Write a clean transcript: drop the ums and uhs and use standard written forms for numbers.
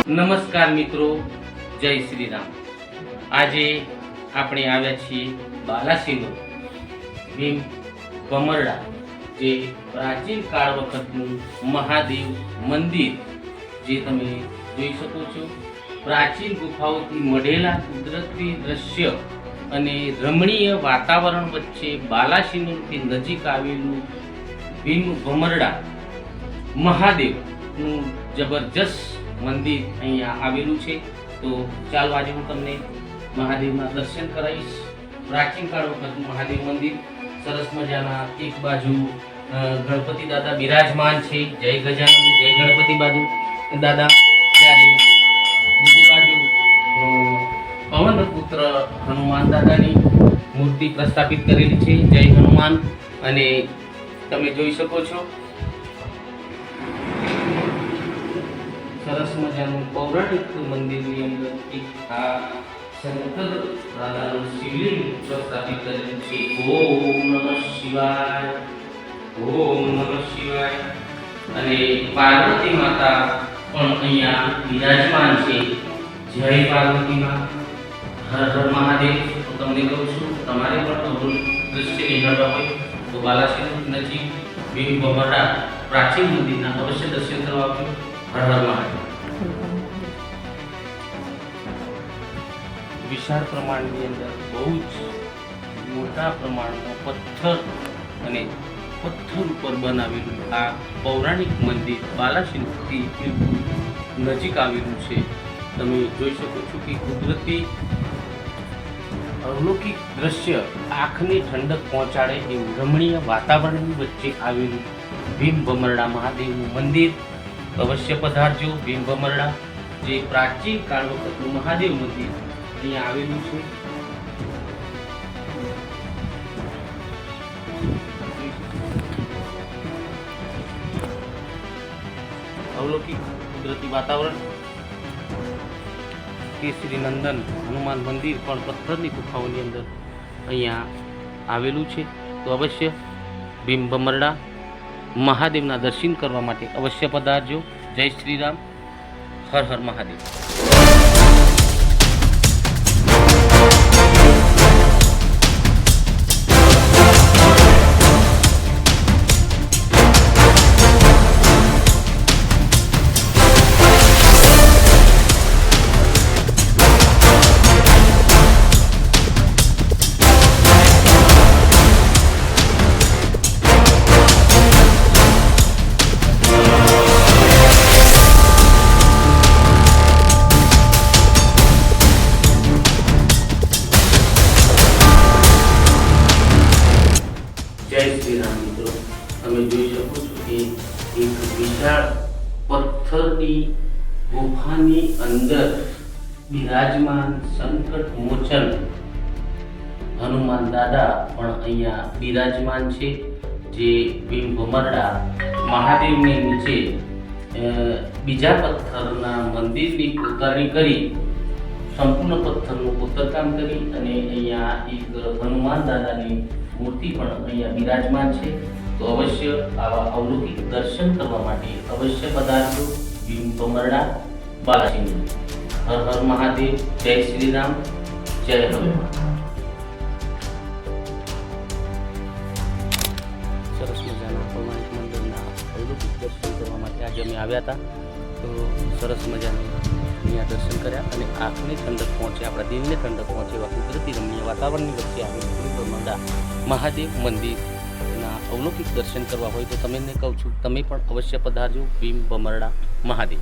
નમસ્કાર મિત્રો, જય શ્રી રામ। આજે આપણે આવ્યા છીએ બાલાસિનોર ભીમ ભમરડા, જે પ્રાચીન કાળ વખતનું મહાદેવ મંદિર, જે તમે જોઈ શકો છો। પ્રાચીન ગુફાઓથી મઢેલા કુદરતી દ્રશ્ય અને રમણીય વાતાવરણ વચ્ચે બાલાસિનોરથી નજીક આવેલું ભીમ ભમરડા મહાદેવનું જબરજસ્ત મંદિર અહીંયા આવેલું છે। તો ચાલો આજે હું તમને મહાદેવના દર્શન કરાવીશ। પ્રાચીન કાળ વખતનું મહાદેવ મંદિર, સરસ મજાના એક બાજુ ગણપતિ દાદા બિરાજમાન છે, જય ગજાનન જય ગણપતિ બાજુ દાદા, જ્યારે બીજી બાજુ પવન પુત્ર હનુમાન દાદાની મૂર્તિ પ્રસ્થાપિત કરેલી છે, જય હનુમાન। અને તમે જોઈ શકો છો સરસ મજાનું પૌરાણિક મંદિરની અંદર એક આ શંકર દાદાનું શિવલિંગ પ્રસ્થાપિત કરેલું છે। ઓમ નમઃ શિવાય, ઓમ નમઃ શિવાય। અને પાર્વતી માતા પણ અહીંયા બિરાજમાન છે, જય પાર્વતી માં, હર હર મહાદેવ। તો તમને કહું છું, તમારે પણ દૃશ્ય નિહાળવા હોય તો બાલાસિનોર નજીક ભીમ ભમરડા પ્રાચીન મંદિરના અવશ્ય દર્શન કરવા આવજો। હર હર મહાદેવ। વિશાળ પ્રમાણની અંદર બહુ જ મોટા પ્રમાણમાં પથ્થર અને પથ્થર ઉપર બનાવેલું આ પૌરાણિક મંદિર બાલાસિનોરથી બિલકુલ નજીક આવેલું છે। તમે જોઈ શકો છો કે કુદરતી અલૌકિક દ્રશ્ય આંખને ઠંડક પહોંચાડે એવું રમણીય વાતાવરણની વચ્ચે આવેલું ભીમ ભમરડા મહાદેવનું મંદિર અવશ્ય પધારજો। ભીમ ભમરડા, જે પ્રાચીન કાળ વખતનું મહાદેવ મંદિર અહીંયા આવેલું છે। અવલૌકિક કુદરતી વાતાવરણ, કેસરી નંદન હનુમાન મંદિર પણ પથ્થરની ગુફાઓની અંદર અહીંયા આવેલું છે। તો અવશ્ય ભીમ ભમરડા મહાદેવના દર્શન કરવા માટે અવશ્ય પધારજો। જય શ્રી રામ, હર હર મહાદેવ। જય શ્રી રામ મિત્રો, તમે જોઈ શકો છો કે એક વિશાળ પથ્થરની ગુફાની અંદર બિરાજમાન સંકટ મોચન હનુમાન દાદા પણ અહીંયા બિરાજમાન છે, જે ભીમ ભમરડા મહાદેવની નીચે બીજા પથ્થરના મંદિરની કોતરણી કરી, સંપૂર્ણ પથ્થરનું કોતરકામ કરી અને અહીંયા એક હનુમાન દાદાની મૂર્તિ પણ અહીંયા બિરાજમાન છે। તો અવશ્ય આવા અવલૌકિક દર્શન કરવા માટે અવશ્ય પધારજો ભીમ ભમરડા બાલાસિનોર। હર હર મહાદેવ, જય શ્રી રામ, જય હનુમાન। સરસ મજાના પૌરાણિક મંદિરના અવલૌકિક દર્શન કરવા માટે આજે અમે આવ્યા હતા। તો સરસ મજાની અહીંયા દર્શન કર્યા અને આંખને ઠંડક પહોંચે, આપણા દિલને ઠંડક પહોંચે એવા કુદરતી રમણીય વાતાવરણની વચ્ચે આવેલું ભીમ ભમરડા મહાદેવ મંદિરના અવલૌકિક દર્શન કરવા હોય તો તમને કહું છું, તમે પણ અવશ્ય પધારજો ભીમ ભમરડા મહાદેવ।